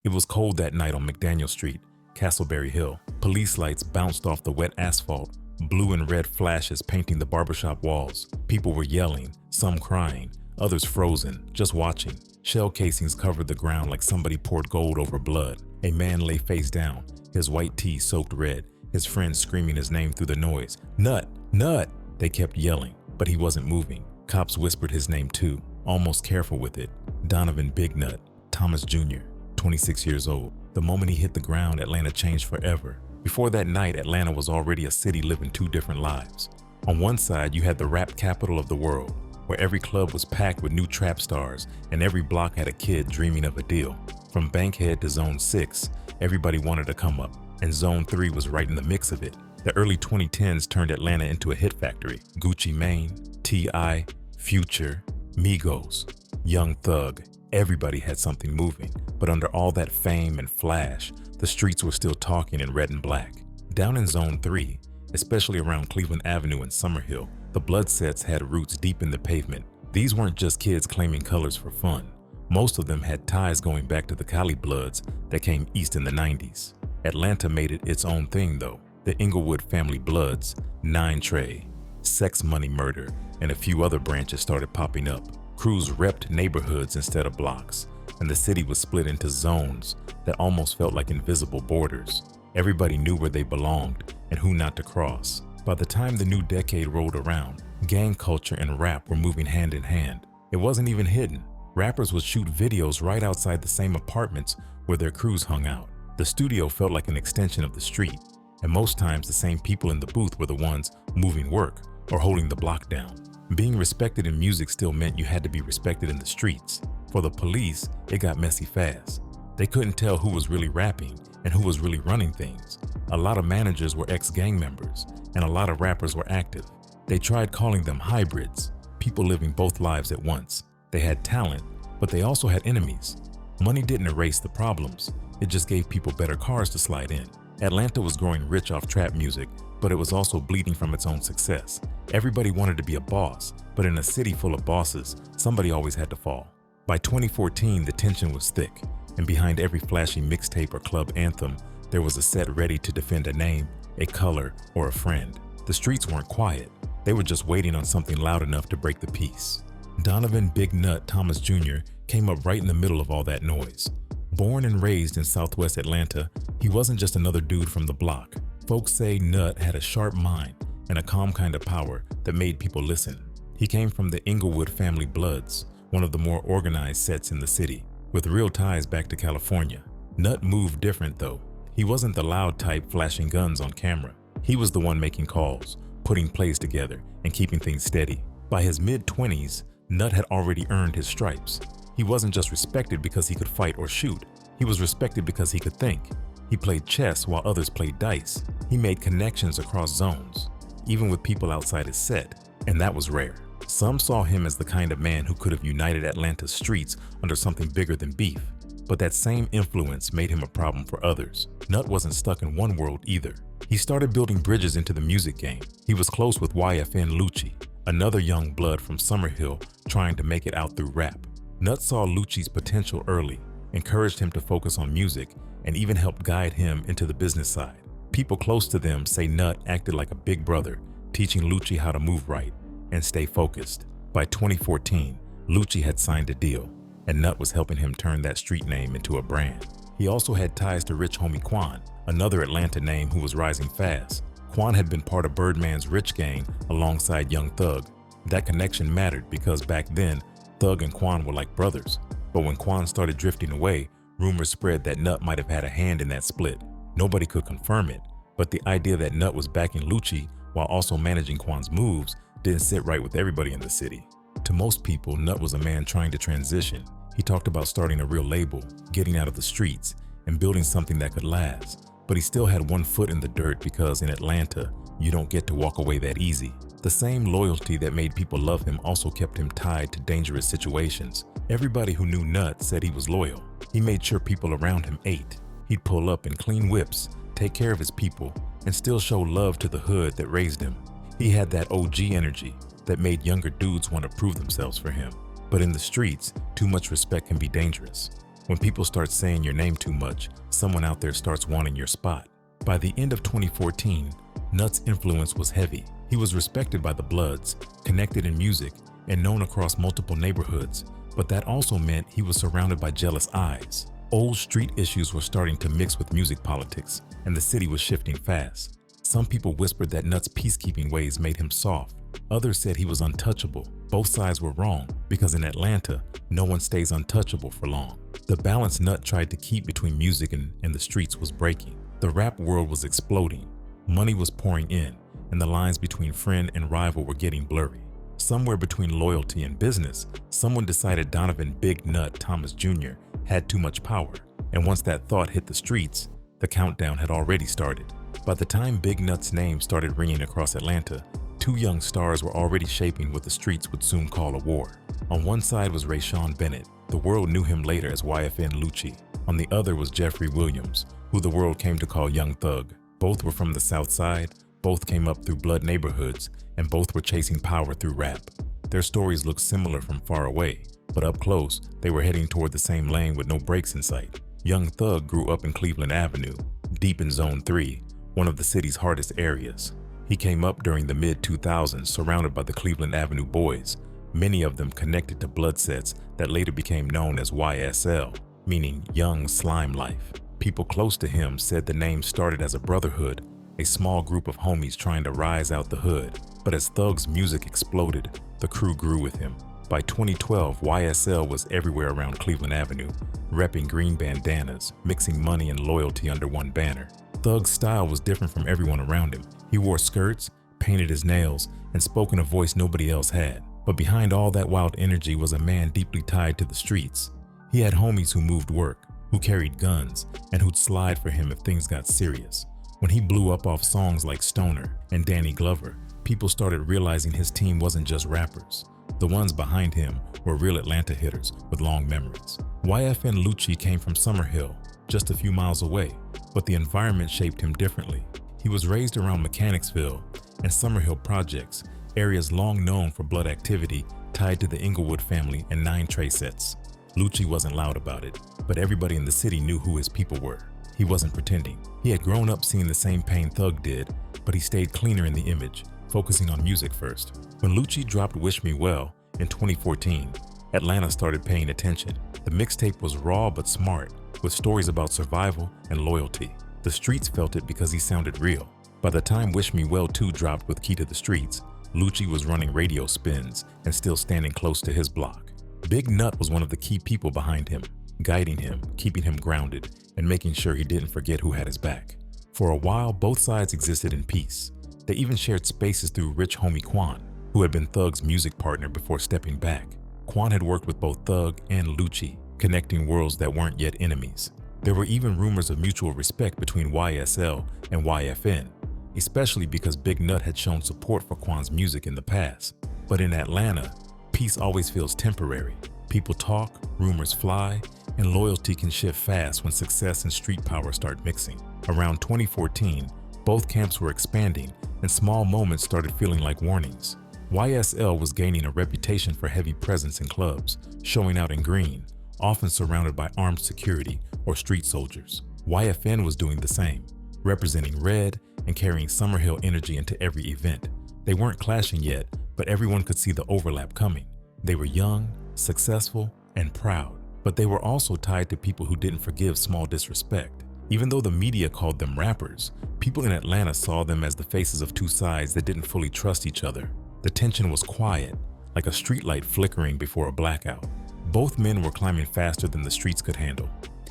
It was cold that night on McDaniel Street, Castleberry Hill. Police lights bounced off the wet asphalt, blue and red flashes painting the barbershop walls. People were yelling, some crying, others frozen, just watching. Shell casings covered the ground like somebody poured gold over blood. A man lay face down, his white tee soaked red, his friends screaming his name through the noise. Nut! Nut! They kept yelling, but he wasn't moving. Cops whispered his name too, almost careful with it. Donovan Big Nut, Thomas Jr., 26 years old. The moment he hit the ground, Atlanta changed forever. Before that night, Atlanta was already a city living two different lives. On one side, you had the rap capital of the world, where every club was packed with new trap stars and every block had a kid dreaming of a deal. From Bankhead to Zone 6, everybody wanted to come up, and Zone 3 was right in the mix of it. The early 2010s turned Atlanta into a hit factory. Gucci Mane, T.I., Future, Migos, Young Thug. Everybody had something moving, but under all that fame and flash, the streets were still talking in red and black. Down in Zone 3, especially around Cleveland Avenue and Summerhill, the blood sets had roots deep in the pavement. These weren't just kids claiming colors for fun. Most of them had ties going back to the Cali Bloods that came east in the 90s. Atlanta made it its own thing though. The Inglewood family Bloods, 9 Trey, Sex Money Murder, and a few other branches started popping up. Crews repped neighborhoods instead of blocks, and the city was split into zones that almost felt like invisible borders. Everybody knew where they belonged and who not to cross. By the time the new decade rolled around, gang culture and rap were moving hand in hand. It wasn't even hidden. Rappers would shoot videos right outside the same apartments where their crews hung out. The studio felt like an extension of the street, and most times the same people in the booth were the ones moving work or holding the block down. Being respected in music still meant you had to be respected in the streets. For the police, it got messy fast. They couldn't tell who was really rapping and who was really running things. A lot of managers were ex-gang members, and a lot of rappers were active. They tried calling them hybrids, people living both lives at once. They had talent, but they also had enemies. Money didn't erase the problems, it just gave people better cars to slide in. Atlanta was growing rich off trap music, but it was also bleeding from its own success. Everybody wanted to be a boss, but in a city full of bosses, somebody always had to fall. By 2014, the tension was thick, and behind every flashy mixtape or club anthem, there was a set ready to defend a name, a color, or a friend. The streets weren't quiet. They were just waiting on something loud enough to break the peace. Donovan Big Nut Thomas Jr. came up right in the middle of all that noise. Born and raised in Southwest Atlanta, he wasn't just another dude from the block. Folks say Nut had a sharp mind and a calm kind of power that made people listen. He came from the Inglewood family Bloods, one of the more organized sets in the city, with real ties back to California. Nut moved different though. He wasn't the loud type flashing guns on camera. He was the one making calls, putting plays together, and keeping things steady. By his mid-20s, Nut had already earned his stripes. He wasn't just respected because he could fight or shoot. He was respected because he could think. He played chess while others played dice. He made connections across zones, even with people outside his set, and that was rare. Some saw him as the kind of man who could have united Atlanta's streets under something bigger than beef, but that same influence made him a problem for others. Nut wasn't stuck in one world either. He started building bridges into the music game. He was close with YFN Lucci, another young blood from Summerhill trying to make it out through rap. Nut saw Lucci's potential early, encouraged him to focus on music, and even helped guide him into the business side. People close to them say Nut acted like a big brother, teaching Lucci how to move right and stay focused. By 2014, Lucci had signed a deal, and Nut was helping him turn that street name into a brand. He also had ties to Rich Homie Quan, another Atlanta name who was rising fast. Quan had been part of Birdman's Rich Gang alongside Young Thug. That connection mattered because back then, Thug and Quan were like brothers. But when Quan started drifting away, rumors spread that Nut might have had a hand in that split. Nobody could confirm it, but the idea that Nut was backing Lucci while also managing Quan's moves didn't sit right with everybody in the city. To most people, Nut was a man trying to transition. He talked about starting a real label, getting out of the streets, and building something that could last. But he still had one foot in the dirt because in Atlanta, you don't get to walk away that easy. The same loyalty that made people love him also kept him tied to dangerous situations. Everybody who knew Nut said he was loyal. He made sure people around him ate. He'd pull up in clean whips, take care of his people, and still show love to the hood that raised him. He had that OG energy that made younger dudes want to prove themselves for him. But in the streets, too much respect can be dangerous. When people start saying your name too much, someone out there starts wanting your spot. By the end of 2014, Nut's influence was heavy. He was respected by the Bloods, connected in music, and known across multiple neighborhoods, but that also meant he was surrounded by jealous eyes. Old street issues were starting to mix with music politics, and the city was shifting fast. Some people whispered that Nut's peacekeeping ways made him soft. Others said he was untouchable. Both sides were wrong, because in Atlanta, no one stays untouchable for long. The balance Nut tried to keep between music and the streets was breaking. The rap world was exploding. Money was pouring in, and the lines between friend and rival were getting blurry. Somewhere between loyalty and business, someone decided Donovan Big Nut Thomas Jr. had too much power, and once that thought hit the streets, the countdown had already started. By the time Big Nut's name started ringing across Atlanta, two young stars were already shaping what the streets would soon call a war. On one side was Rayshawn Bennett. The world knew him later as YFN Lucci. On the other was Jeffrey Williams, who the world came to call Young Thug. Both were from the South Side, both came up through blood neighborhoods, and both were chasing power through rap. Their stories looked similar from far away, but up close, they were heading toward the same lane with no brakes in sight. Young Thug grew up in Cleveland Avenue, deep in Zone 3, one of the city's hardest areas. He came up during the mid-2000s surrounded by the Cleveland Avenue boys, many of them connected to blood sets that later became known as YSL, meaning Young Slime Life. People close to him said the name started as a brotherhood, a small group of homies trying to rise out the hood. But as Thug's music exploded, the crew grew with him. By 2012, YSL was everywhere around Cleveland Avenue, repping green bandanas, mixing money and loyalty under one banner. Thug's style was different from everyone around him. He wore skirts, painted his nails, and spoke in a voice nobody else had. But behind all that wild energy was a man deeply tied to the streets. He had homies who moved work, who carried guns, and who'd slide for him if things got serious. When he blew up off songs like Stoner and Danny Glover, people started realizing his team wasn't just rappers. The ones behind him were real Atlanta hitters with long memories. YFN Lucci came from Summerhill, just a few miles away, but the environment shaped him differently. He was raised around Mechanicsville and Summerhill projects, areas long known for blood activity tied to the Inglewood family and 9 tray sets. Lucci wasn't loud about it, but everybody in the city knew who his people were. He wasn't pretending. He had grown up seeing the same pain Thug did, but he stayed cleaner in the image, focusing on music first. When Lucci dropped Wish Me Well in 2014, Atlanta started paying attention. The mixtape was raw but smart, with stories about survival and loyalty. The streets felt it because he sounded real. By the time Wish Me Well 2 dropped with Key to the Streets, Lucci was running radio spins and still standing close to his block. Big Nut was one of the key people behind him, guiding him, keeping him grounded, and making sure he didn't forget who had his back. For a while, both sides existed in peace. They even shared spaces through rich homie Quan, who had been Thug's music partner before stepping back. Quan had worked with both Thug and Lucci, connecting worlds that weren't yet enemies. There were even rumors of mutual respect between YSL and YFN, especially because Big Nut had shown support for Quan's music in the past. But in Atlanta, peace always feels temporary. People talk, rumors fly, and loyalty can shift fast when success and street power start mixing. Around 2014, both camps were expanding, and small moments started feeling like warnings. YSL was gaining a reputation for heavy presence in clubs, showing out in green, often surrounded by armed security or street soldiers. YFN was doing the same, representing red and carrying Summerhill energy into every event. They weren't clashing yet, but everyone could see the overlap coming. They were young, successful, and proud, but they were also tied to people who didn't forgive small disrespect. Even though the media called them rappers, people in Atlanta saw them as the faces of two sides that didn't fully trust each other. The tension was quiet, like a streetlight flickering before a blackout. Both men were climbing faster than the streets could handle,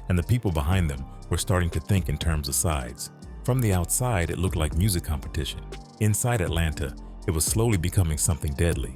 and the people behind them were starting to think in terms of sides. From the outside, it looked like music competition. Inside Atlanta, it was slowly becoming something deadly.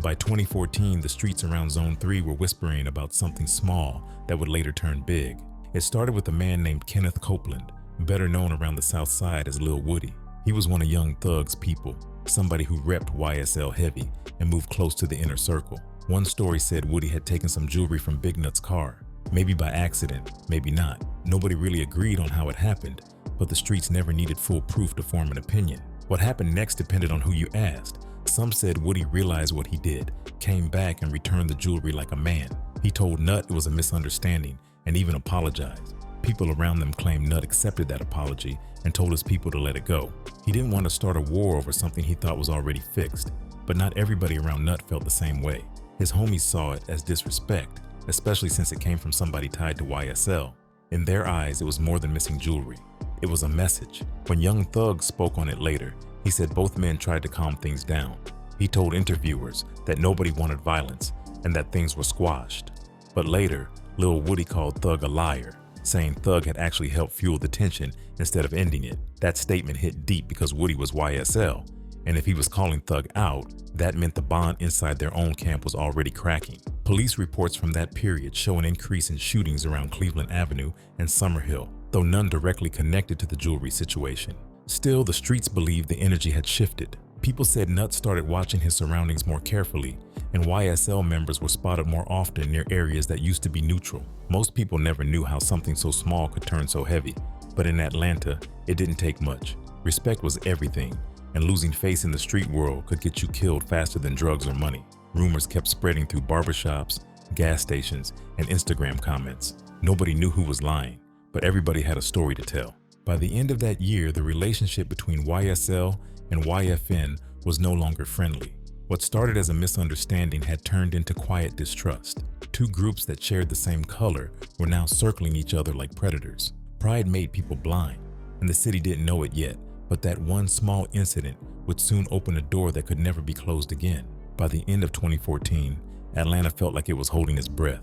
By 2014, the streets around Zone 3 were whispering about something small that would later turn big. It started with a man named Kenneth Copeland, better known around the South Side as Lil Woody. He was one of Young Thug's people, somebody who repped YSL heavy and moved close to the inner circle. One story said Woody had taken some jewelry from Big Nut's car, maybe by accident, maybe not. Nobody really agreed on how it happened, but the streets never needed full proof to form an opinion. What happened next depended on who you asked. Some said Woody realized what he did, came back and returned the jewelry like a man. He told Nut it was a misunderstanding and even apologized. People around them claimed Nutt accepted that apology and told his people to let it go. He didn't want to start a war over something he thought was already fixed, but not everybody around Nutt felt the same way. His homies saw it as disrespect, especially since it came from somebody tied to YSL. In their eyes, it was more than missing jewelry. It was a message. When Young Thug spoke on it later, he said both men tried to calm things down. He told interviewers that nobody wanted violence and that things were squashed. But later, Lil Woody called Thug a liar, saying Thug had actually helped fuel the tension instead of ending it. That statement hit deep because Woody was YSL, and if he was calling Thug out, that meant the bond inside their own camp was already cracking. Police reports from that period show an increase in shootings around Cleveland Avenue and Summerhill, though none directly connected to the jewelry situation. Still, the streets believed the energy had shifted. People said Nutt started watching his surroundings more carefully, and YSL members were spotted more often near areas that used to be neutral. Most people never knew how something so small could turn so heavy, but in Atlanta, it didn't take much. Respect was everything, and losing face in the street world could get you killed faster than drugs or money. Rumors kept spreading through barbershops, gas stations, and Instagram comments. Nobody knew who was lying, but everybody had a story to tell. By the end of that year, the relationship between YSL and YFN was no longer friendly. What started as a misunderstanding had turned into quiet distrust. Two groups that shared the same color were now circling each other like predators. Pride made people blind, and the city didn't know it yet, but that one small incident would soon open a door that could never be closed again. By the end of 2014, Atlanta felt like it was holding its breath.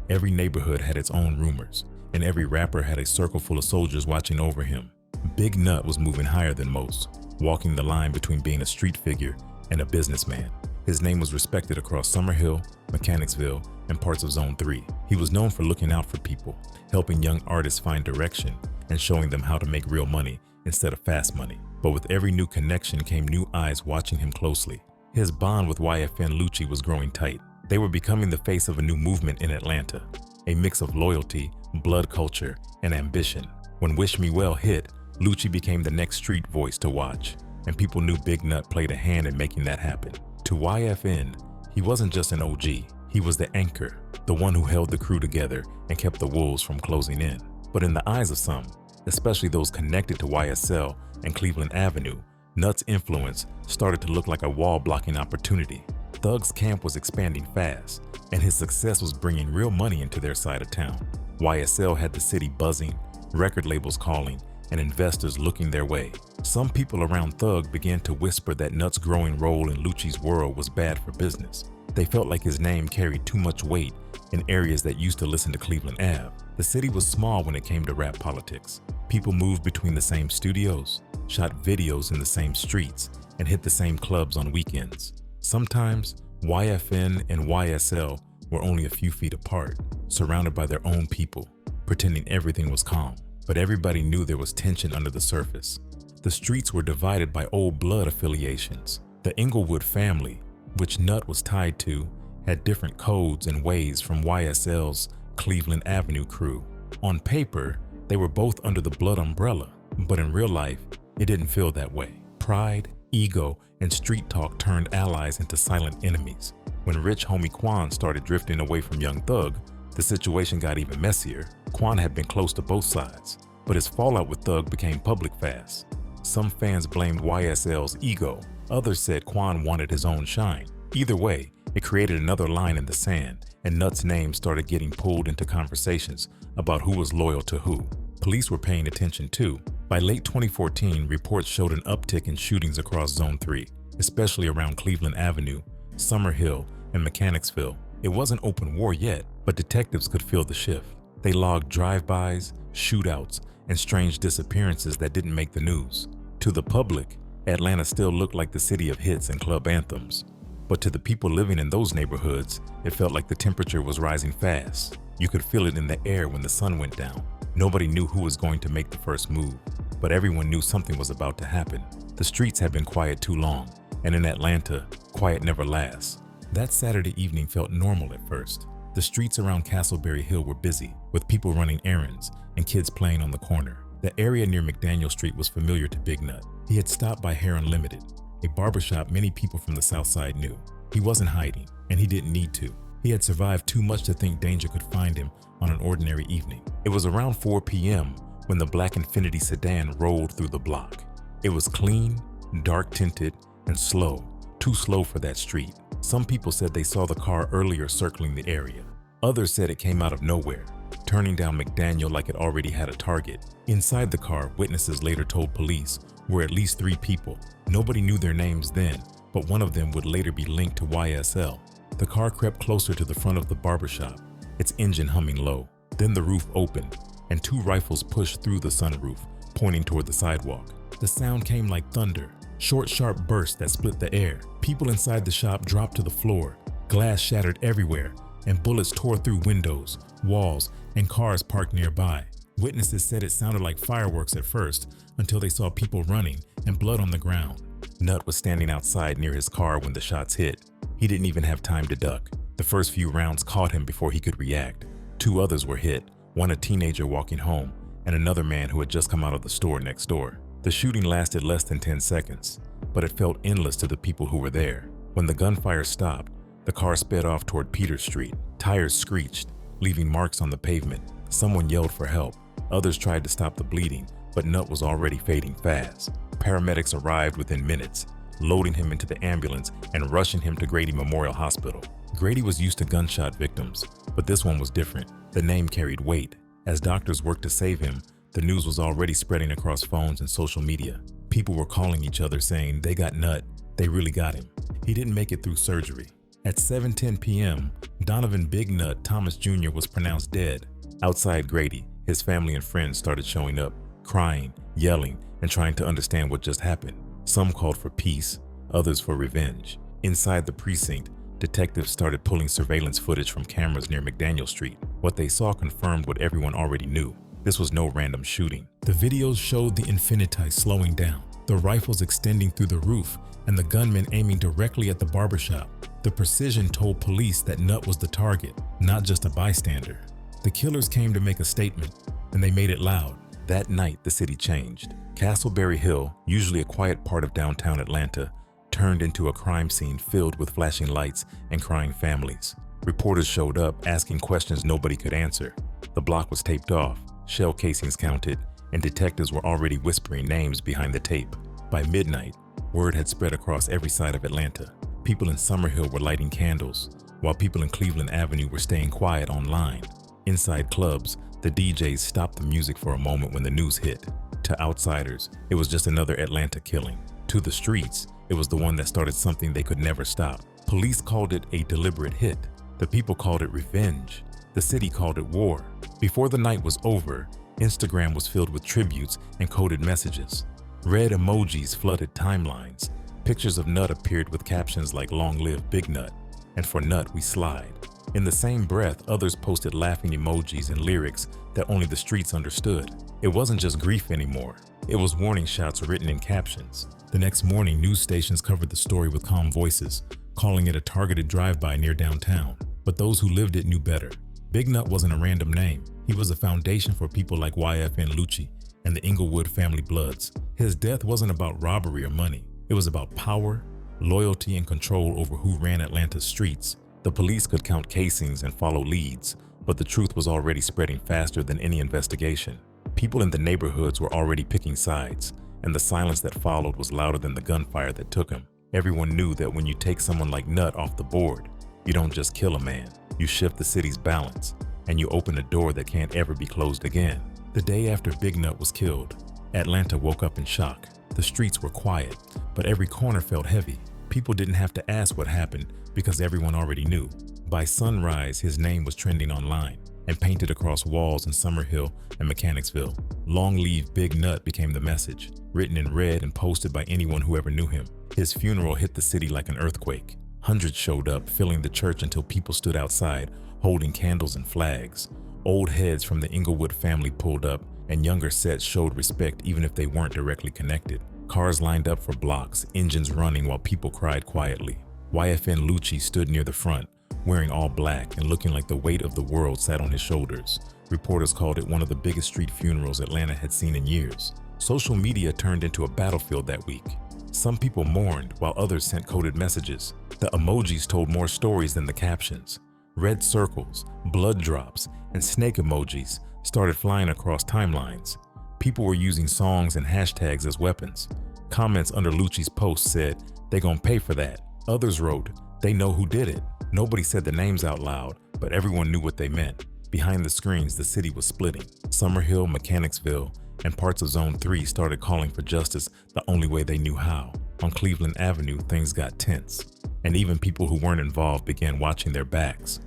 Every neighborhood had its own rumors, and every rapper had a circle full of soldiers watching over him. Big Nutt was moving higher than most, walking the line between being a street figure and a businessman. His name was respected across Summerhill, Mechanicsville, and parts of Zone 3. He was known for looking out for people, helping young artists find direction, and showing them how to make real money instead of fast money. But with every new connection came new eyes watching him closely. His bond with YFN Lucci was growing tight. They were becoming the face of a new movement in Atlanta, a mix of loyalty, blood culture, and ambition. When Wish Me Well hit, Lucci became the next street voice to watch, and people knew Big Nutt played a hand in making that happen. To YFN, he wasn't just an OG, he was the anchor, the one who held the crew together and kept the wolves from closing in. But in the eyes of some, especially those connected to YSL and Cleveland Avenue, Nutt's influence started to look like a wall-blocking opportunity. Thug's camp was expanding fast, and his success was bringing real money into their side of town. YSL had the city buzzing, record labels calling, and investors looking their way. Some people around Thug began to whisper that Nutt's growing role in Lucci's world was bad for business. They felt like his name carried too much weight in areas that used to listen to Cleveland Ave. The city was small when it came to rap politics. People moved between the same studios, shot videos in the same streets, and hit the same clubs on weekends. Sometimes, YFN and YSL were only a few feet apart, surrounded by their own people, pretending everything was calm. But everybody knew there was tension under the surface. The streets were divided by old blood affiliations. The Inglewood family, which Nutt was tied to, had different codes and ways from YSL's Cleveland Avenue crew. On paper, they were both under the blood umbrella, but in real life, it didn't feel that way. Pride, ego, and street talk turned allies into silent enemies. When rich homie Quan started drifting away from Young Thug, the situation got even messier. Quan had been close to both sides, but his fallout with Thug became public fast. Some fans blamed YSL's ego. Others said Quan wanted his own shine. Either way, it created another line in the sand, and Nutt's name started getting pulled into conversations about who was loyal to who. Police were paying attention too. By late 2014, reports showed an uptick in shootings across Zone 3, especially around Cleveland Avenue, Summerhill, and Mechanicsville. It wasn't open war yet, but detectives could feel the shift. They logged drive-bys, shootouts, and strange disappearances that didn't make the news. To the public, Atlanta still looked like the city of hits and club anthems. But to the people living in those neighborhoods, it felt like the temperature was rising fast. You could feel it in the air when the sun went down. Nobody knew who was going to make the first move, but everyone knew something was about to happen. The streets had been quiet too long, and in Atlanta, quiet never lasts. That Saturday evening felt normal at first. The streets around Castleberry Hill were busy, with people running errands and kids playing on the corner. The area near McDaniel Street was familiar to Big Nutt. He had stopped by Hair Unlimited, a barbershop many people from the South Side knew. He wasn't hiding, and he didn't need to. He had survived too much to think danger could find him on an ordinary evening. It was around 4 p.m. when the black Infiniti sedan rolled through the block. It was clean, dark tinted, and slow, too slow for that street. Some people said they saw the car earlier circling the area. Others said it came out of nowhere, turning down McDaniel like it already had a target. Inside the car, witnesses later told police, were at least 3 people. Nobody knew their names then, but one of them would later be linked to YSL. The car crept closer to the front of the barbershop, its engine humming low. Then the roof opened, and 2 rifles pushed through the sunroof, pointing toward the sidewalk. The sound came like thunder, short, sharp bursts that split the air. People inside the shop dropped to the floor, glass shattered everywhere, and bullets tore through windows, walls, and cars parked nearby. Witnesses said it sounded like fireworks at first, until they saw people running and blood on the ground. Nutt was standing outside near his car when the shots hit. He didn't even have time to duck. The first few rounds caught him before he could react. 2 others were hit, one a teenager walking home, and another man who had just come out of the store next door. The shooting lasted less than 10 seconds, but it felt endless to the people who were there. When the gunfire stopped, the car sped off toward Peters Street. Tires screeched, leaving marks on the pavement. Someone yelled for help. Others tried to stop the bleeding, but Nutt was already fading fast. Paramedics arrived within minutes, loading him into the ambulance and rushing him to Grady Memorial Hospital. Grady was used to gunshot victims, but this one was different. The name carried weight. As doctors worked to save him, the news was already spreading across phones and social media. People were calling each other saying they got Nutt, they really got him. He didn't make it through surgery. At 7:10 p.m., Donovan Big Nut Thomas Jr. was pronounced dead. Outside Grady, his family and friends started showing up, crying, yelling, and trying to understand what just happened. Some called for peace, others for revenge. Inside the precinct, detectives started pulling surveillance footage from cameras near McDaniel Street. What they saw confirmed what everyone already knew. This was no random shooting. The videos showed the Infiniti slowing down, the rifles extending through the roof, and the gunman aiming directly at the barbershop. The precision told police that Nutt was the target, not just a bystander. The killers came to make a statement, and they made it loud. That night, the city changed. Castleberry Hill, usually a quiet part of downtown Atlanta, turned into a crime scene filled with flashing lights and crying families. Reporters showed up asking questions nobody could answer. The block was taped off, shell casings counted, and detectives were already whispering names behind the tape. By midnight, word had spread across every side of Atlanta. People in Summerhill were lighting candles, while people in Cleveland Avenue were staying quiet online. Inside clubs, the DJs stopped the music for a moment when the news hit. To outsiders, it was just another Atlanta killing. To the streets, it was the one that started something they could never stop. Police called it a deliberate hit. The people called it revenge. The city called it war. Before the night was over, Instagram was filled with tributes and coded messages. Red emojis flooded timelines. Pictures of Nutt appeared with captions like "Long live Big Nut" and "For Nutt we slide." In the same breath, others posted laughing emojis and lyrics that only the streets understood. It wasn't just grief anymore. It was warning shots written in captions. The next morning, news stations covered the story with calm voices, calling it a targeted drive-by near downtown. But those who lived it knew better. Big Nut wasn't a random name. He was a foundation for people like YFN Lucci and the Inglewood family Bloods. His death wasn't about robbery or money. It was about power, loyalty, and control over who ran Atlanta's streets. The police could count casings and follow leads, but the truth was already spreading faster than any investigation. People in the neighborhoods were already picking sides, and the silence that followed was louder than the gunfire that took him. Everyone knew that when you take someone like Nutt off the board, you don't just kill a man, you shift the city's balance, and you open a door that can't ever be closed again. The day after Big Nut was killed, Atlanta woke up in shock. The streets were quiet, but every corner felt heavy. People didn't have to ask what happened because everyone already knew. By sunrise, his name was trending online and painted across walls in Summerhill and Mechanicsville. "Long live Big Nut" became the message, written in red and posted by anyone who ever knew him. His funeral hit the city like an earthquake. Hundreds showed up, filling the church until people stood outside, holding candles and flags. Old heads from the Inglewood family pulled up, and younger sets showed respect even if they weren't directly connected. Cars lined up for blocks, engines running while people cried quietly. YFN Lucci stood near the front, wearing all black and looking like the weight of the world sat on his shoulders. Reporters called it one of the biggest street funerals Atlanta had seen in years. Social media turned into a battlefield that week. Some people mourned while others sent coded messages. The emojis told more stories than the captions. Red circles, blood drops, and snake emojis started flying across timelines. People were using songs and hashtags as weapons. Comments under Lucci's post said, "They gon' pay for that." Others wrote, "They know who did it." Nobody said the names out loud, but everyone knew what they meant. Behind the screens, the city was splitting. Summerhill, Mechanicsville, and parts of Zone 3 started calling for justice the only way they knew how. On Cleveland Avenue, things got tense, and even people who weren't involved began watching their backs.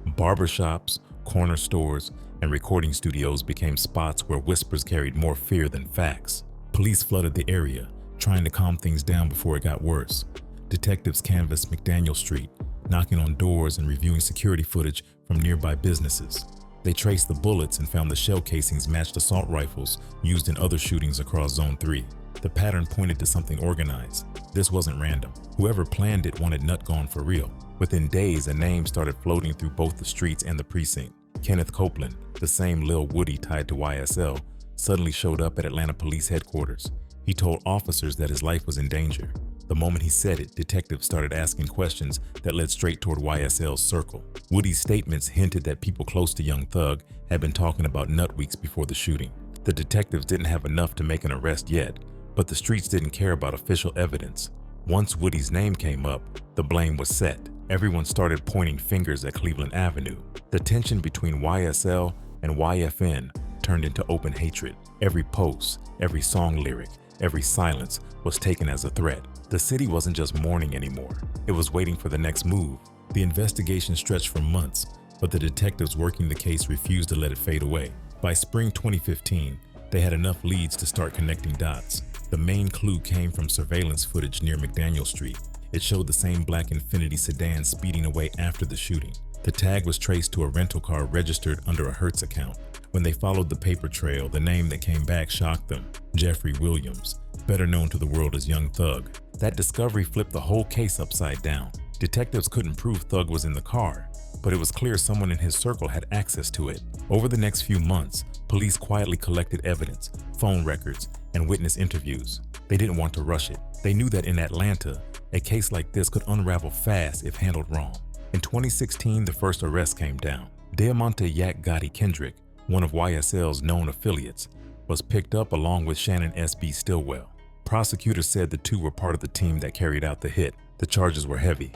Barbershops, corner stores, and recording studios became spots where whispers carried more fear than facts. Police flooded the area, trying to calm things down before it got worse. Detectives canvassed McDaniel Street, knocking on doors and reviewing security footage from nearby businesses. They traced the bullets and found the shell casings matched assault rifles used in other shootings across Zone 3. The pattern pointed to something organized. This wasn't random. Whoever planned it wanted Nut gone for real. Within days, a name started floating through both the streets and the precinct. Kenneth Copeland, the same Lil Woody tied to YSL, suddenly showed up at Atlanta Police Headquarters. He told officers that his life was in danger. The moment he said it, detectives started asking questions that led straight toward YSL's circle. Woody's statements hinted that people close to Young Thug had been talking about Nut weeks before the shooting. The detectives didn't have enough to make an arrest yet, but the streets didn't care about official evidence. Once Woody's name came up, the blame was set. Everyone started pointing fingers at Cleveland Avenue. The tension between YSL and YFN turned into open hatred. Every post, every song lyric, every silence was taken as a threat. The city wasn't just mourning anymore. It was waiting for the next move. The investigation stretched for months, but the detectives working the case refused to let it fade away. By spring 2015, they had enough leads to start connecting dots. The main clue came from surveillance footage near McDaniel Street. It showed the same black Infiniti sedan speeding away after the shooting. The tag was traced to a rental car registered under a Hertz account. When they followed the paper trail, the name that came back shocked them: Jeffrey Williams, better known to the world as Young Thug. That discovery flipped the whole case upside down. Detectives couldn't prove Thug was in the car, but it was clear someone in his circle had access to it. Over the next few months, police quietly collected evidence, phone records, and witness interviews. They didn't want to rush it. They knew that in Atlanta, a case like this could unravel fast if handled wrong. In 2016, the first arrest came down. Diamante Yak Gotti Kendrick, one of YSL's known affiliates, was picked up along with Shannon S.B. Stillwell. Prosecutors said the two were part of the team that carried out the hit. The charges were heavy: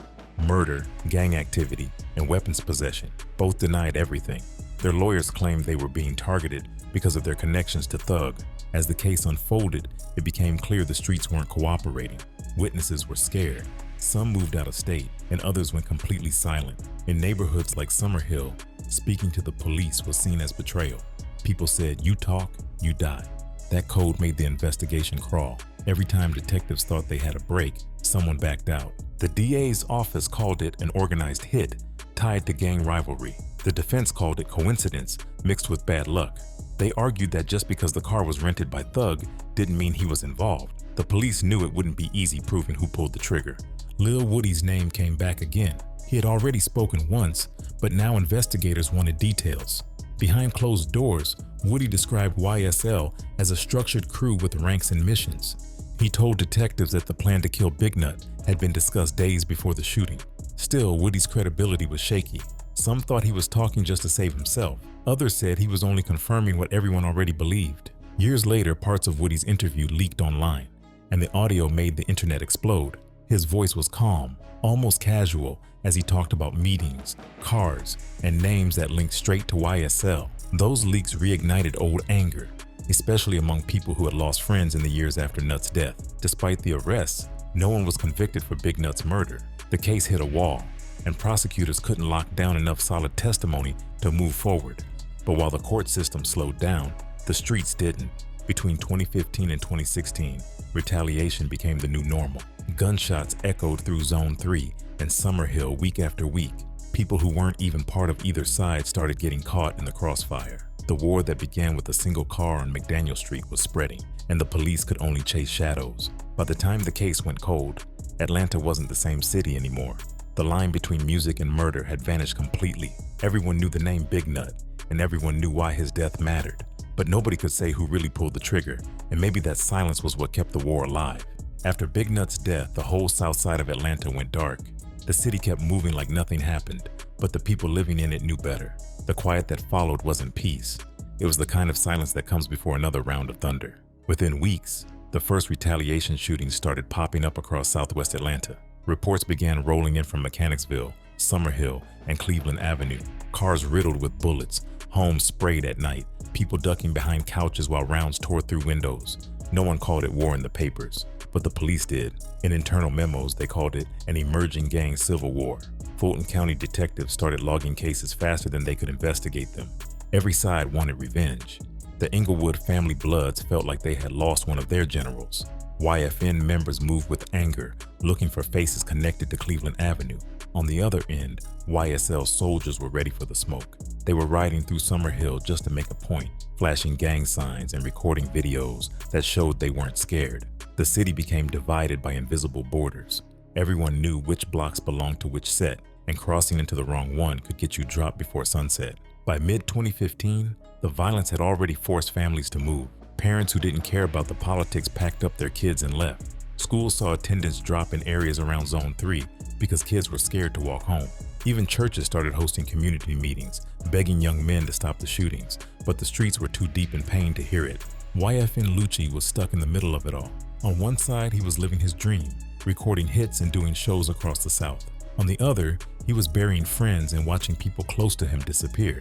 murder, gang activity, and weapons possession. Both denied everything. Their lawyers claimed they were being targeted because of their connections to Thug. As the case unfolded, it became clear the streets weren't cooperating. Witnesses were scared. Some moved out of state, and others went completely silent. In neighborhoods like Summerhill, speaking to the police was seen as betrayal. People said, "You talk, you die." That code made the investigation crawl. Every time detectives thought they had a break, someone backed out. The DA's office called it an organized hit tied to gang rivalry. The defense called it coincidence mixed with bad luck. They argued that just because the car was rented by Thug didn't mean he was involved. The police knew it wouldn't be easy proving who pulled the trigger. Lil Woody's name came back again. He had already spoken once, but now investigators wanted details. Behind closed doors, Woody described YSL as a structured crew with ranks and missions. He told detectives that the plan to kill Big Nut had been discussed days before the shooting. Still, Woody's credibility was shaky. Some thought he was talking just to save himself. Others said he was only confirming what everyone already believed. Years later, parts of Woody's interview leaked online, and the audio made the internet explode. His voice was calm, almost casual, as he talked about meetings, cars, and names that linked straight to YSL. Those leaks reignited old anger, especially among people who had lost friends in the years after Nut's death. Despite the arrests, no one was convicted for Big Nut's murder. The case hit a wall, and prosecutors couldn't lock down enough solid testimony to move forward. But while the court system slowed down, the streets didn't. Between 2015 and 2016, retaliation became the new normal. Gunshots echoed through Zone 3 and Summerhill week after week. People who weren't even part of either side started getting caught in the crossfire. The war that began with a single car on McDaniel Street was spreading, and the police could only chase shadows. By the time the case went cold, Atlanta wasn't the same city anymore. The line between music and murder had vanished completely. Everyone knew the name Big Nut, and everyone knew why his death mattered. But nobody could say who really pulled the trigger, and maybe that silence was what kept the war alive. After Big Nut's death, the whole south side of Atlanta went dark. The city kept moving like nothing happened, but the people living in it knew better. The quiet that followed wasn't peace. It was the kind of silence that comes before another round of thunder. Within weeks, the first retaliation shootings started popping up across Southwest Atlanta. Reports began rolling in from Mechanicsville, Summerhill, and Cleveland Avenue. Cars riddled with bullets, homes sprayed at night, people ducking behind couches while rounds tore through windows. No one called it war in the papers, but the police did. In internal memos, they called it an emerging gang civil war. Fulton County detectives started logging cases faster than they could investigate them. Every side wanted revenge. The Inglewood family Bloods felt like they had lost one of their generals. YFN members moved with anger, looking for faces connected to Cleveland Avenue. On the other end, YSL soldiers were ready for the smoke. They were riding through Summerhill just to make a point, flashing gang signs and recording videos that showed they weren't scared. The city became divided by invisible borders. Everyone knew which blocks belonged to which set, and crossing into the wrong one could get you dropped before sunset. By mid-2015, the violence had already forced families to move. Parents who didn't care about the politics packed up their kids and left. Schools saw attendance drop in areas around Zone 3 because kids were scared to walk home. Even churches started hosting community meetings, begging young men to stop the shootings, but the streets were too deep in pain to hear it. YFN Lucci was stuck in the middle of it all. On one side, he was living his dream, recording hits and doing shows across the South. On the other, he was burying friends and watching people close to him disappear.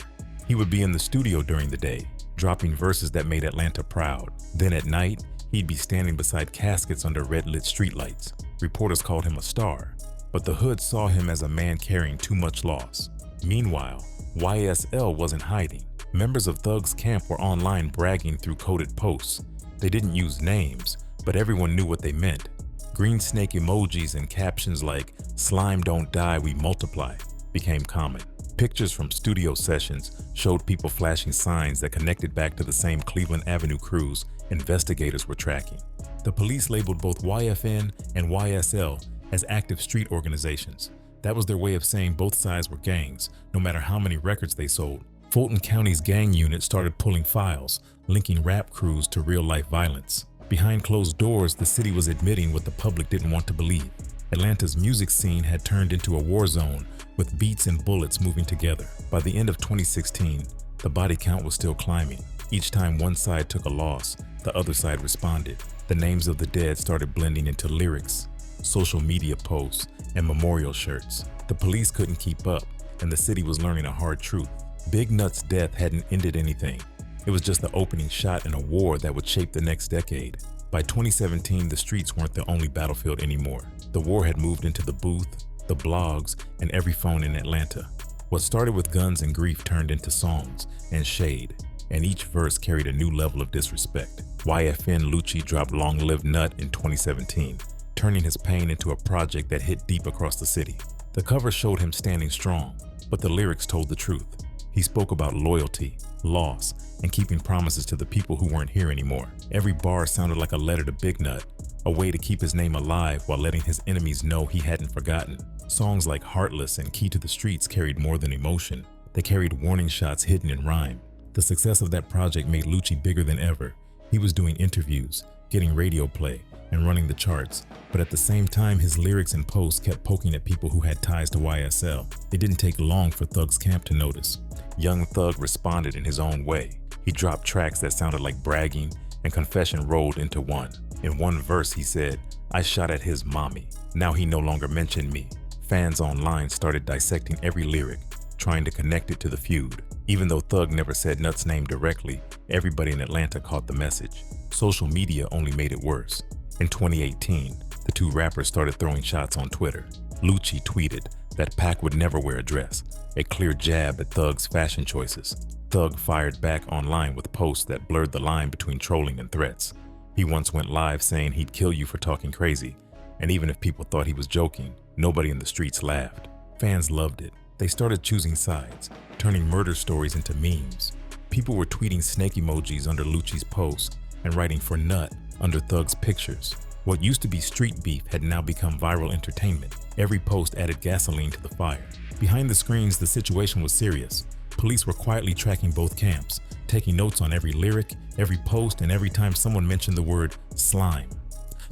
He would be in the studio during the day, dropping verses that made Atlanta proud. Then at night, he'd be standing beside caskets under red-lit streetlights. Reporters called him a star, but the hood saw him as a man carrying too much loss. Meanwhile, YSL wasn't hiding. Members of Thug's camp were online bragging through coded posts. They didn't use names, but everyone knew what they meant. Green snake emojis and captions like, "Slime don't die, we multiply," became common. Pictures from studio sessions showed people flashing signs that connected back to the same Cleveland Avenue crews investigators were tracking. The police labeled both YFN and YSL as active street organizations. That was their way of saying both sides were gangs, no matter how many records they sold. Fulton County's gang unit started pulling files, linking rap crews to real-life violence. Behind closed doors, the city was admitting what the public didn't want to believe. Atlanta's music scene had turned into a war zone, with beats and bullets moving together. By the end of 2016, the body count was still climbing. Each time one side took a loss, the other side responded. The names of the dead started blending into lyrics, social media posts, and memorial shirts. The police couldn't keep up, and the city was learning a hard truth. Big Nut's death hadn't ended anything. It was just the opening shot in a war that would shape the next decade. By 2017, the streets weren't the only battlefield anymore. The war had moved into the booth, the blogs, and every phone in Atlanta. What started with guns and grief turned into songs and shade, and each verse carried a new level of disrespect. YFN Lucci dropped Long Live Nut in 2017, turning his pain into a project that hit deep across the city. The cover showed him standing strong, but the lyrics told the truth. He spoke about loyalty, loss, and keeping promises to the people who weren't here anymore. Every bar sounded like a letter to Big Nut, a way to keep his name alive while letting his enemies know he hadn't forgotten. Songs like Heartless and Key to the Streets carried more than emotion. They carried warning shots hidden in rhyme. The success of that project made Lucci bigger than ever. He was doing interviews, getting radio play, and running the charts, but at the same time his lyrics and posts kept poking at people who had ties to YSL. It didn't take long for Thug's camp to notice. Young Thug responded in his own way. He dropped tracks that sounded like bragging, and confession rolled into one. In one verse he said, "I shot at his mommy. Now he no longer mentioned me." Fans online started dissecting every lyric, trying to connect it to the feud. Even though Thug never said Nut's name directly, everybody in Atlanta caught the message. Social media only made it worse. In 2018, the two rappers started throwing shots on Twitter. Lucci tweeted that Pac would never wear a dress, a clear jab at Thug's fashion choices. Thug fired back online with posts that blurred the line between trolling and threats. He once went live saying he'd kill you for talking crazy, and even if people thought he was joking, nobody in the streets laughed. Fans loved it. They started choosing sides, turning murder stories into memes. People were tweeting snake emojis under Lucci's posts and writing "for Nut" under Thug's pictures. What used to be street beef had now become viral entertainment. Every post added gasoline to the fire. Behind the screens, the situation was serious. Police were quietly tracking both camps, taking notes on every lyric, every post, and every time someone mentioned the word slime.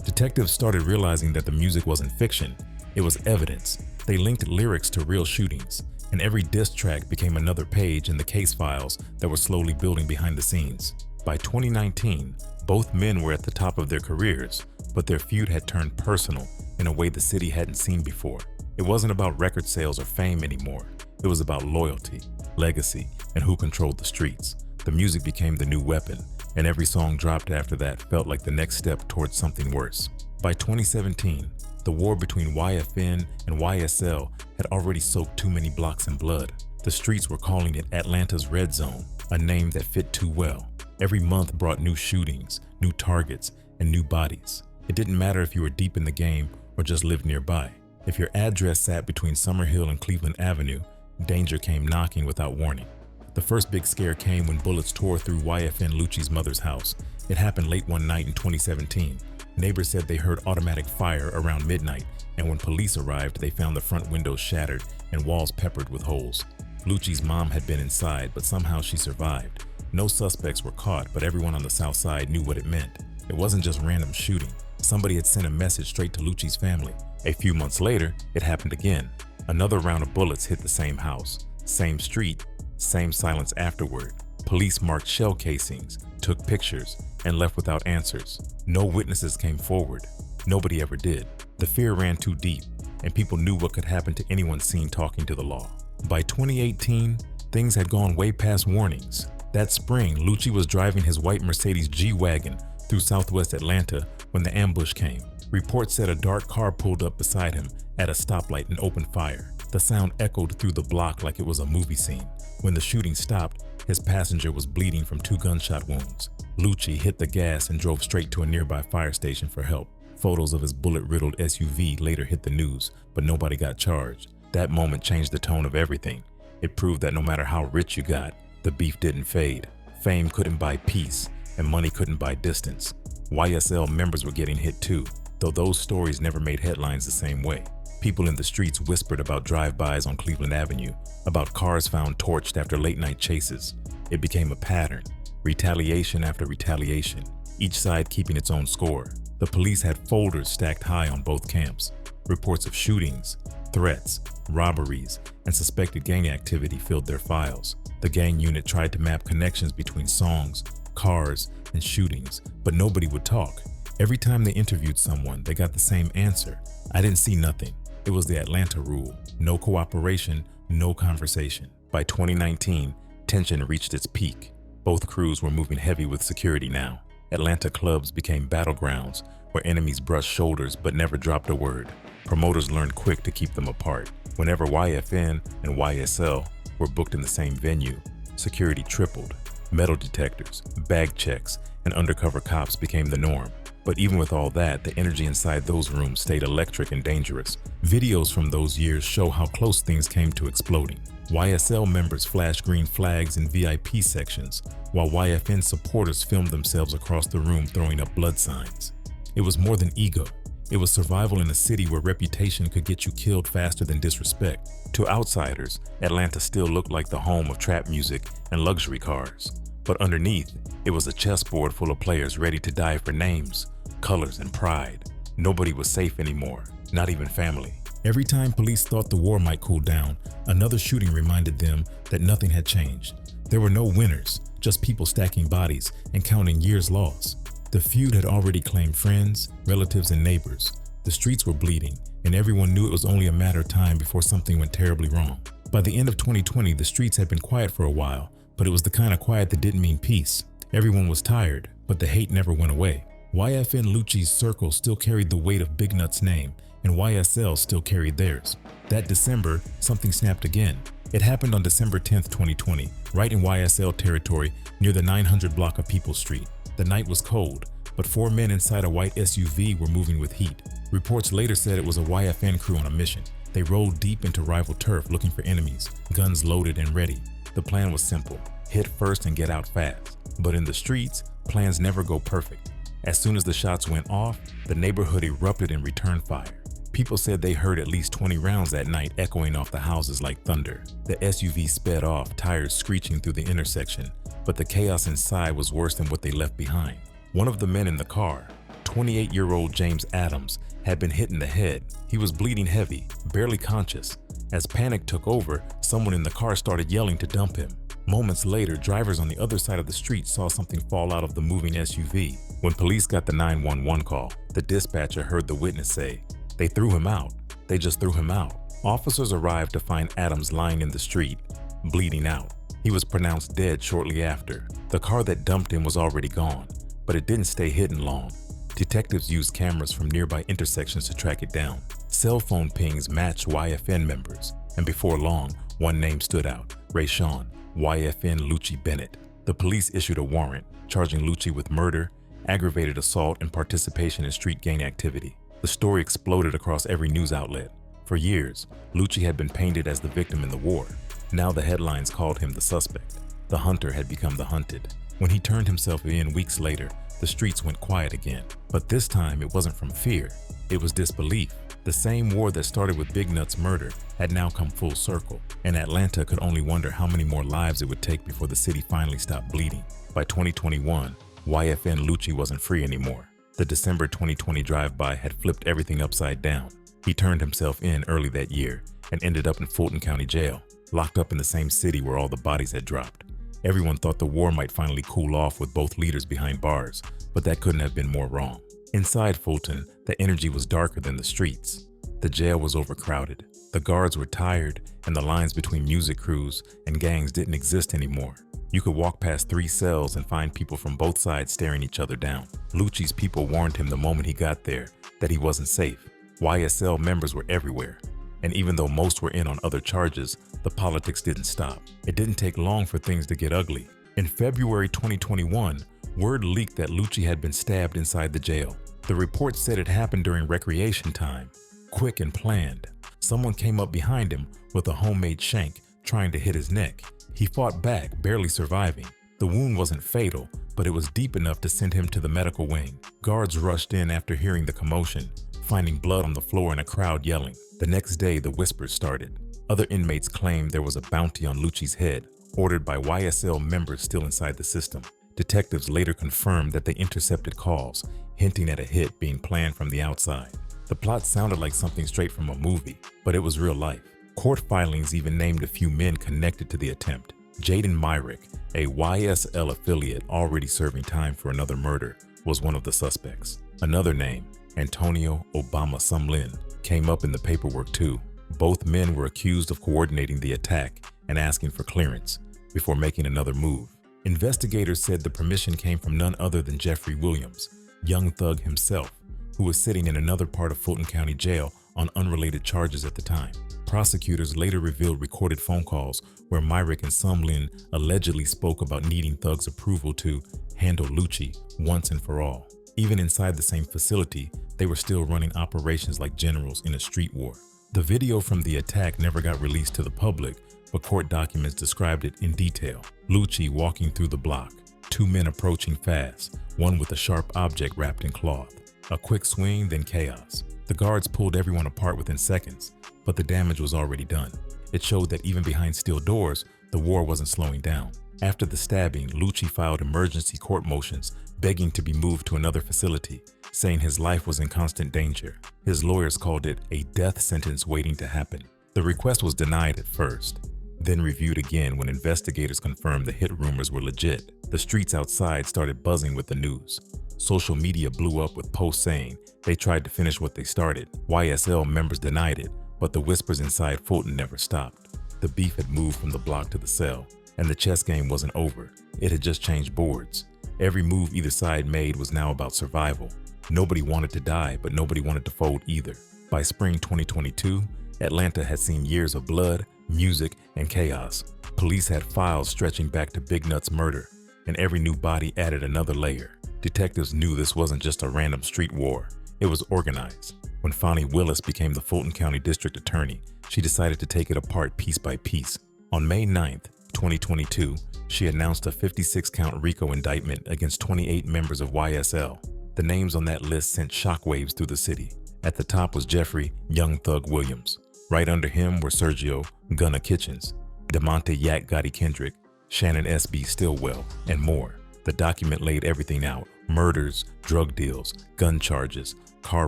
Detectives started realizing that the music wasn't fiction, it was evidence. They linked lyrics to real shootings, and every diss track became another page in the case files that were slowly building behind the scenes. By 2019, both men were at the top of their careers, but their feud had turned personal in a way the city hadn't seen before. It wasn't about record sales or fame anymore. It was about loyalty, legacy, and who controlled the streets. The music became the new weapon, and every song dropped after that felt like the next step towards something worse. By 2017, the war between YFN and YSL had already soaked too many blocks in blood. The streets were calling it Atlanta's Red Zone, a name that fit too well. Every month brought new shootings, new targets, and new bodies. It didn't matter if you were deep in the game or just lived nearby. If your address sat between Summerhill and Cleveland Avenue, danger came knocking without warning. The first big scare came when bullets tore through YFN Lucci's mother's house. It happened late one night in 2017. Neighbors said they heard automatic fire around midnight, and when police arrived, they found the front windows shattered and walls peppered with holes. Lucci's mom had been inside, but somehow she survived. No suspects were caught, but everyone on the south side knew what it meant. It wasn't just random shooting. Somebody had sent a message straight to Lucci's family. A few months later, it happened again. Another round of bullets hit the same house, same street, same silence afterward. Police marked shell casings, took pictures, and left without answers. No witnesses came forward. Nobody ever did. The fear ran too deep, and people knew what could happen to anyone seen talking to the law. By 2018, things had gone way past warnings. That spring, Lucci was driving his white Mercedes G-Wagon through southwest Atlanta when the ambush came. Reports said a dark car pulled up beside him at a stoplight and opened fire. The sound echoed through the block like it was a movie scene. When the shooting stopped, his passenger was bleeding from 2 gunshot wounds. Lucci hit the gas and drove straight to a nearby fire station for help. Photos of his bullet-riddled SUV later hit the news, but nobody got charged. That moment changed the tone of everything. It proved that no matter how rich you got, the beef didn't fade. Fame couldn't buy peace, and money couldn't buy distance. YSL members were getting hit too, though those stories never made headlines the same way. People in the streets whispered about drive-bys on Cleveland Avenue, about cars found torched after late-night chases. It became a pattern, retaliation after retaliation, each side keeping its own score. The police had folders stacked high on both camps. Reports of shootings, threats, robberies, and suspected gang activity filled their files. The gang unit tried to map connections between songs, cars, and shootings, but nobody would talk. Every time they interviewed someone, they got the same answer. I didn't see nothing. It was the Atlanta rule. No cooperation, no conversation. By 2019, tension reached its peak. Both crews were moving heavy with security now. Atlanta clubs became battlegrounds where enemies brushed shoulders but never dropped a word. Promoters learned quick to keep them apart. Whenever YFN and YSL were booked in the same venue, security tripled. Metal detectors, bag checks, and undercover cops became the norm. But even with all that, the energy inside those rooms stayed electric and dangerous. Videos from those years show how close things came to exploding. YSL members flashed green flags in VIP sections, while YFN supporters filmed themselves across the room throwing up blood signs. It was more than ego. It was survival in a city where reputation could get you killed faster than disrespect. To outsiders, Atlanta still looked like the home of trap music and luxury cars. But underneath, it was a chessboard full of players ready to die for names, colors, and pride. Nobody was safe anymore, not even family. Every time police thought the war might cool down, another shooting reminded them that nothing had changed. There were no winners, just people stacking bodies and counting years lost. The feud had already claimed friends, relatives, and neighbors. The streets were bleeding, and everyone knew it was only a matter of time before something went terribly wrong. By the end of 2020, the streets had been quiet for a while, but it was the kind of quiet that didn't mean peace. Everyone was tired, but the hate never went away. YFN Lucci's circle still carried the weight of Big Nut's name, and YSL still carried theirs. That December, something snapped again. It happened on December 10th, 2020, right in YSL territory near the 900 block of Peoples Street. The night was cold, but 4 men inside a white SUV were moving with heat. Reports later said it was a YFN crew on a mission. They rolled deep into rival turf looking for enemies, guns loaded and ready. The plan was simple: hit first and get out fast. But in the streets, plans never go perfect. As soon as the shots went off, the neighborhood erupted in return fire. People said they heard at least 20 rounds that night echoing off the houses like thunder. The SUV sped off, tires screeching through the intersection, but the chaos inside was worse than what they left behind. One of the men in the car, 28-year-old James Adams, had been hit in the head. He was bleeding heavy, barely conscious. As panic took over, someone in the car started yelling to dump him. Moments later, drivers on the other side of the street saw something fall out of the moving SUV. When police got the 911 call, the dispatcher heard the witness say, "They threw him out. They just threw him out." Officers arrived to find Adams lying in the street, bleeding out. He was pronounced dead shortly after. The car that dumped him was already gone, but it didn't stay hidden long. Detectives used cameras from nearby intersections to track it down. Cell phone pings matched YFN members, and before long, one name stood out: Rayshawn, YFN Lucci Bennett. The police issued a warrant, charging Lucci with murder, aggravated assault, and participation in street gang activity. The story exploded across every news outlet. For years, Lucci had been painted as the victim in the war. Now the headlines called him the suspect. The hunter had become the hunted. When he turned himself in weeks later, the streets went quiet again. But this time it wasn't from fear, it was disbelief. The same war that started with Big Nut's murder had now come full circle, and Atlanta could only wonder how many more lives it would take before the city finally stopped bleeding. By 2021, YFN Lucci wasn't free anymore. The December 2020 drive-by had flipped everything upside down. He turned himself in early that year and ended up in Fulton County Jail, locked up in the same city where all the bodies had dropped. Everyone thought the war might finally cool off with both leaders behind bars, but that couldn't have been more wrong. Inside Fulton, the energy was darker than the streets. The jail was overcrowded, the guards were tired, and the lines between music crews and gangs didn't exist anymore. You could walk past 3 cells and find people from both sides staring each other down. Lucci's people warned him the moment he got there that he wasn't safe. YSL members were everywhere, and even though most were in on other charges, the politics didn't stop. It didn't take long for things to get ugly. In February 2021, word leaked that Lucci had been stabbed inside the jail. The report said it happened during recreation time, quick and planned. Someone came up behind him with a homemade shank, trying to hit his neck. He fought back, barely surviving. The wound wasn't fatal, but it was deep enough to send him to the medical wing. Guards rushed in after hearing the commotion, finding blood on the floor and a crowd yelling. The next day, the whispers started. Other inmates claimed there was a bounty on Lucci's head, ordered by YSL members still inside the system. Detectives later confirmed that they intercepted calls, hinting at a hit being planned from the outside. The plot sounded like something straight from a movie, but it was real life. Court filings even named a few men connected to the attempt. Jaden Myrick, a YSL affiliate already serving time for another murder, was one of the suspects. Another name, Antonio Obama Sumlin, came up in the paperwork too. Both men were accused of coordinating the attack and asking for clearance before making another move. Investigators said the permission came from none other than Jeffrey Williams, Young Thug himself, who was sitting in another part of Fulton County Jail on unrelated charges at the time. Prosecutors later revealed recorded phone calls where Myrick and Sumlin allegedly spoke about needing Thug's approval to handle Lucci once and for all. Even inside the same facility, they were still running operations like generals in a street war. The video from the attack never got released to the public, but court documents described it in detail. Lucci walking through the block, 2 men approaching fast, one with a sharp object wrapped in cloth. A quick swing, then chaos. The guards pulled everyone apart within seconds, but the damage was already done. It showed that even behind steel doors, the war wasn't slowing down. After the stabbing, Lucci filed emergency court motions begging to be moved to another facility, saying his life was in constant danger. His lawyers called it a death sentence waiting to happen. The request was denied at first, then reviewed again when investigators confirmed the hit rumors were legit. The streets outside started buzzing with the news. Social media blew up with posts saying they tried to finish what they started. YSL members denied it, but the whispers inside Fulton never stopped. The beef had moved from the block to the cell, and the chess game wasn't over. It had just changed boards. Every move either side made was now about survival. Nobody wanted to die, but nobody wanted to fold either. By spring 2022, Atlanta had seen years of blood, music, and chaos. Police had files stretching back to Big Nut's murder, and every new body added another layer. Detectives knew this wasn't just a random street war. It was organized. When Fonnie Willis became the Fulton County District Attorney, she decided to take it apart piece by piece. On May 9th, 2022, she announced a 56-count Rico indictment against 28 members of YSL. The names on that list sent shockwaves through the city. At the top was Jeffrey Young Thug Williams. Right under him were Sergio Gunna Kitchens, DeMonte Yak Gotti Kendrick, Shannon S.B. Stillwell, and more. The document laid everything out: murders, drug deals, gun charges, car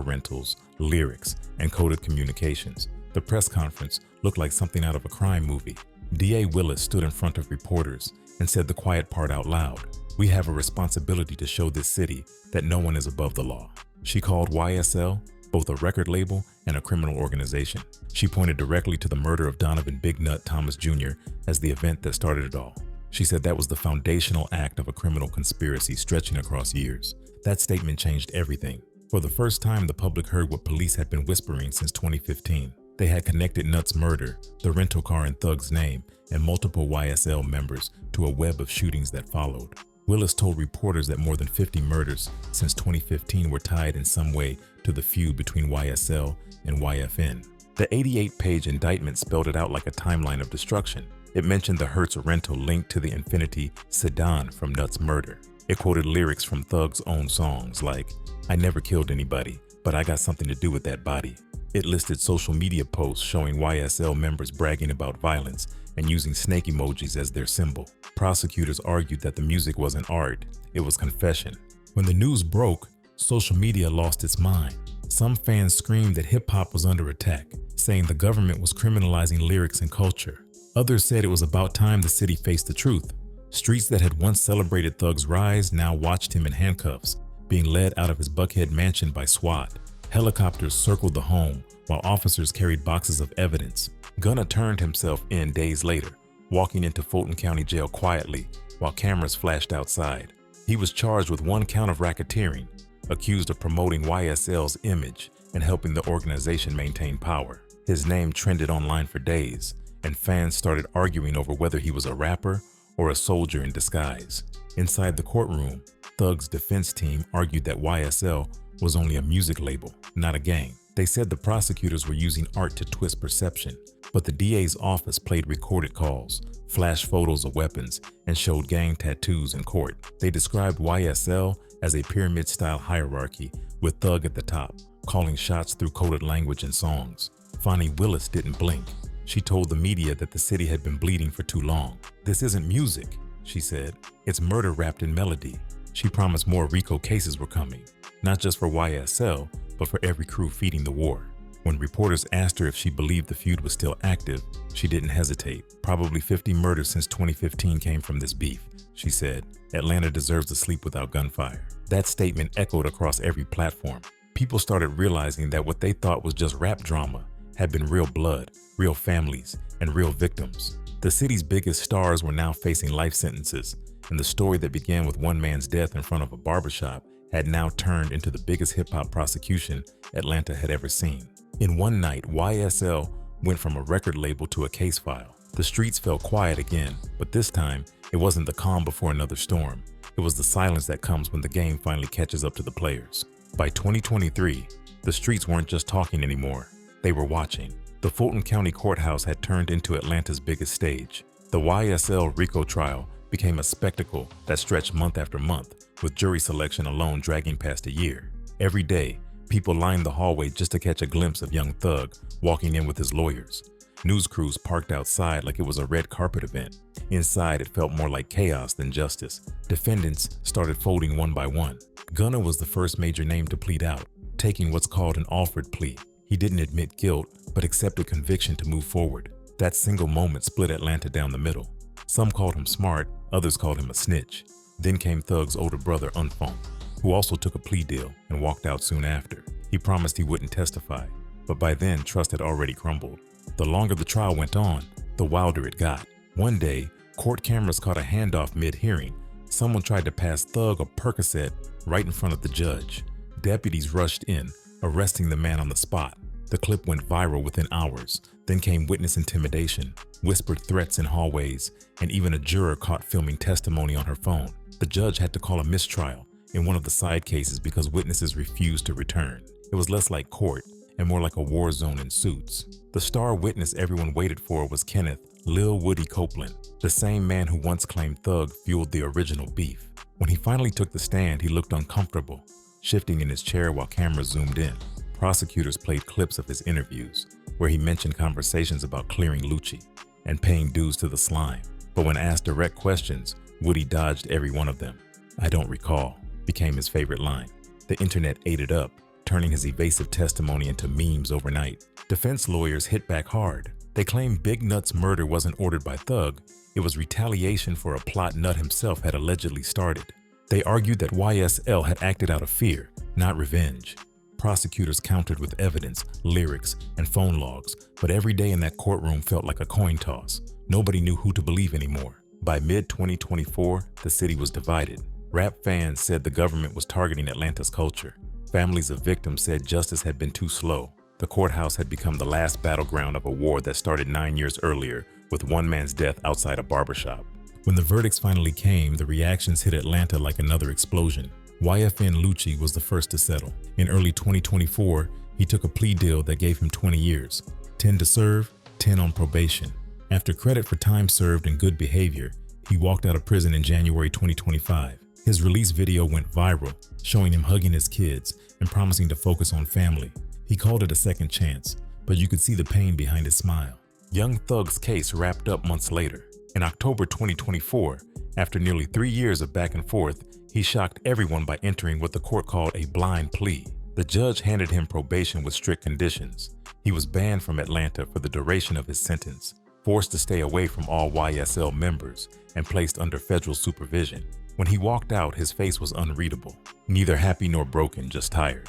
rentals, lyrics, and coded communications. The press conference looked like something out of a crime movie. DA Willis stood in front of reporters and said the quiet part out loud. "We have a responsibility to show this city that no one is above the law." She called YSL both a record label and a criminal organization. She pointed directly to the murder of Donovan Big Nut Thomas Jr. as the event that started it all. She said that was the foundational act of a criminal conspiracy stretching across years. That statement changed everything. For the first time, the public heard what police had been whispering since 2015. They had connected Nut's murder, the rental car in Thug's name, and multiple YSL members to a web of shootings that followed. Willis told reporters that more than 50 murders since 2015 were tied in some way to the feud between YSL and YFN. The 88-page indictment spelled it out like a timeline of destruction. It mentioned the Hertz rental linked to the Infiniti sedan from Nut's murder. It quoted lyrics from Thug's own songs like, "I never killed anybody, but I got something to do with that body." It listed social media posts showing YSL members bragging about violence and using snake emojis as their symbol. Prosecutors argued that the music wasn't art, it was confession. When the news broke, social media lost its mind. Some fans screamed that hip-hop was under attack, saying the government was criminalizing lyrics and culture. Others said it was about time the city faced the truth. Streets that had once celebrated Thug's rise now watched him in handcuffs, being led out of his Buckhead mansion by SWAT. Helicopters circled the home, while officers carried boxes of evidence. Gunna turned himself in days later, walking into Fulton County Jail quietly while cameras flashed outside. He was charged with 1 count of racketeering, accused of promoting YSL's image and helping the organization maintain power. His name trended online for days, and fans started arguing over whether he was a rapper or a soldier in disguise. Inside the courtroom, Thug's defense team argued that YSL was only a music label, not a gang. They said the prosecutors were using art to twist perception, but the DA's office played recorded calls, flashed photos of weapons, and showed gang tattoos in court. They described YSL as a pyramid-style hierarchy with Thug at the top, calling shots through coded language and songs. Fonnie Willis didn't blink. She told the media that the city had been bleeding for too long. "This isn't music," she said. "It's murder wrapped in melody." She promised more Rico cases were coming, not just for YSL, but for every crew feeding the war. When reporters asked her if she believed the feud was still active, she didn't hesitate. "Probably 50 murders since 2015 came from this beef," she said. "Atlanta deserves to sleep without gunfire." That statement echoed across every platform. People started realizing that what they thought was just rap drama had been real blood, real families, and real victims. The city's biggest stars were now facing life sentences, and the story that began with one man's death in front of a barbershop had now turned into the biggest hip-hop prosecution Atlanta had ever seen. In one night, YSL went from a record label to a case file. The streets felt quiet again, but this time, it wasn't the calm before another storm. It was the silence that comes when the game finally catches up to the players. By 2023, the streets weren't just talking anymore. They were watching. The Fulton County Courthouse had turned into Atlanta's biggest stage. The YSL Rico trial became a spectacle that stretched month after month, with jury selection alone dragging past a year. Every day, people lined the hallway just to catch a glimpse of young Thug walking in with his lawyers. News crews parked outside like it was a red carpet event. Inside, it felt more like chaos than justice. Defendants started folding one by one. Gunna was the first major name to plead out, taking what's called an offered plea. He didn't admit guilt, but accepted conviction to move forward. That single moment split Atlanta down the middle. Some called him smart, others called him a snitch. Then came Thug's older brother, Unfunk, who also took a plea deal and walked out soon after. He promised he wouldn't testify, but by then trust had already crumbled. The longer the trial went on, the wilder it got. One day, court cameras caught a handoff mid-hearing. Someone tried to pass Thug a Percocet right in front of the judge. Deputies rushed in, arresting the man on the spot. The clip went viral within hours. Then came witness intimidation, whispered threats in hallways, and even a juror caught filming testimony on her phone. The judge had to call a mistrial in one of the side cases because witnesses refused to return. It was less like court and more like a war zone in suits. The star witness everyone waited for was Kenneth Lil Woody Copeland, the same man who once claimed Thug fueled the original beef. When he finally took the stand, he looked uncomfortable, shifting in his chair while cameras zoomed in. Prosecutors played clips of his interviews, where he mentioned conversations about clearing Lucci and paying dues to the slime. But when asked direct questions, Woody dodged every one of them. "I don't recall," became his favorite line. The internet ate it up, turning his evasive testimony into memes overnight. Defense lawyers hit back hard. They claimed Big Nut's murder wasn't ordered by Thug, it was retaliation for a plot Nut himself had allegedly started. They argued that YSL had acted out of fear, not revenge. Prosecutors countered with evidence, lyrics, and phone logs, but every day in that courtroom felt like a coin toss. Nobody knew who to believe anymore. By mid-2024, the city was divided. Rap fans said the government was targeting Atlanta's culture. Families of victims said justice had been too slow. The courthouse had become the last battleground of a war that started 9 years earlier with one man's death outside a barbershop. When the verdicts finally came, the reactions hit Atlanta like another explosion. YFN Lucci was the first to settle. In early 2024, he took a plea deal that gave him 20 years, 10 to serve, 10 on probation. After credit for time served and good behavior, he walked out of prison in January 2025. His release video went viral, showing him hugging his kids and promising to focus on family. He called it a second chance, but you could see the pain behind his smile. Young Thug's case wrapped up months later. In October 2024, after nearly 3 years of back and forth, he shocked everyone by entering what the court called a blind plea. The judge handed him probation with strict conditions. He was banned from Atlanta for the duration of his sentence, forced to stay away from all YSL members, and placed under federal supervision. When he walked out, his face was unreadable. Neither happy nor broken, just tired.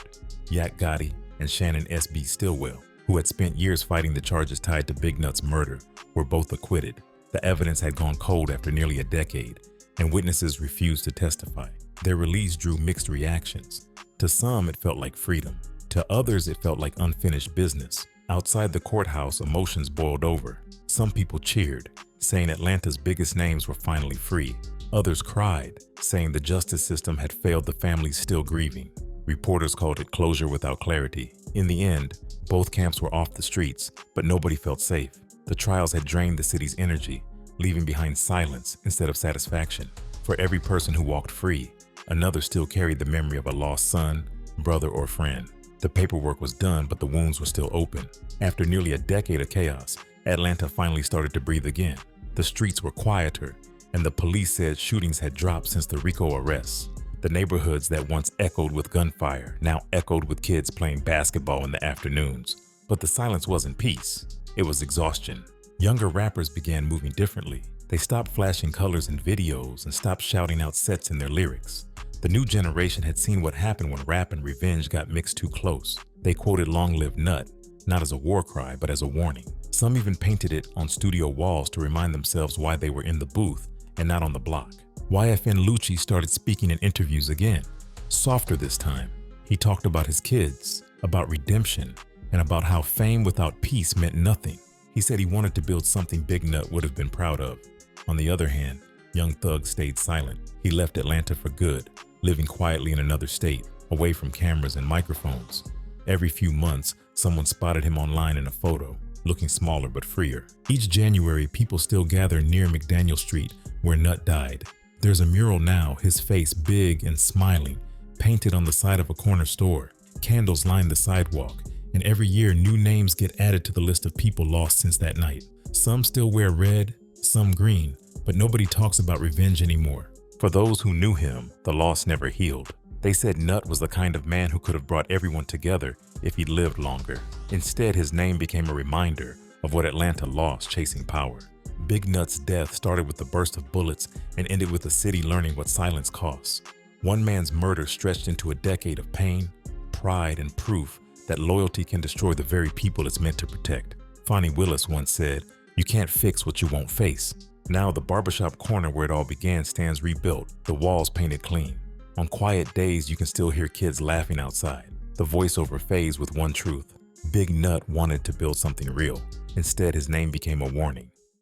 Yak Gotti and Shannon S.B. Stillwell, who had spent years fighting the charges tied to Big Nut's murder, were both acquitted. The evidence had gone cold after nearly a decade, and witnesses refused to testify. Their release drew mixed reactions. To some, it felt like freedom. To others, it felt like unfinished business. Outside the courthouse, emotions boiled over. Some people cheered, saying Atlanta's biggest names were finally free. Others cried, saying the justice system had failed the families still grieving. Reporters called it closure without clarity. In the end, both camps were off the streets, but nobody felt safe. The trials had drained the city's energy, leaving behind silence instead of satisfaction. For every person who walked free, another still carried the memory of a lost son, brother, or friend. The paperwork was done, but the wounds were still open. After nearly a decade of chaos, Atlanta finally started to breathe again. The streets were quieter, and the police said shootings had dropped since the Rico arrests. The neighborhoods that once echoed with gunfire now echoed with kids playing basketball in the afternoons. But the silence wasn't peace, it was exhaustion. Younger rappers began moving differently. They stopped flashing colors in videos and stopped shouting out sets in their lyrics. The new generation had seen what happened when rap and revenge got mixed too close. They quoted "Long Live Nut," not as a war cry, but as a warning. Some even painted it on studio walls to remind themselves why they were in the booth and not on the block. YFN Lucci started speaking in interviews again, softer this time. He talked about his kids, about redemption, and about how fame without peace meant nothing. He said he wanted to build something Big Nut would have been proud of. On the other hand, Young Thug stayed silent. He left Atlanta for good, living quietly in another state, away from cameras and microphones. Every few months, someone spotted him online in a photo, looking smaller but freer. Each January, people still gather near McDaniel Street, where Nut died. There's a mural now, his face big and smiling, painted on the side of a corner store. Candles line the sidewalk, and every year new names get added to the list of people lost since that night. Some still wear red, some green, but nobody talks about revenge anymore. For those who knew him, the loss never healed. They said Nut was the kind of man who could have brought everyone together if he'd lived longer. Instead, his name became a reminder of what Atlanta lost chasing power. Big Nut's death started with the burst of bullets and ended with the city learning what silence costs. One man's murder stretched into a decade of pain, pride, and proof that loyalty can destroy the very people it's meant to protect. Fonnie Willis once said, "You can't fix what you won't face." Now the barbershop corner where it all began stands rebuilt, the walls painted clean. On quiet days, you can still hear kids laughing outside. The voiceover fades with one truth. Big Nut wanted to build something real. Instead, his name became a warning.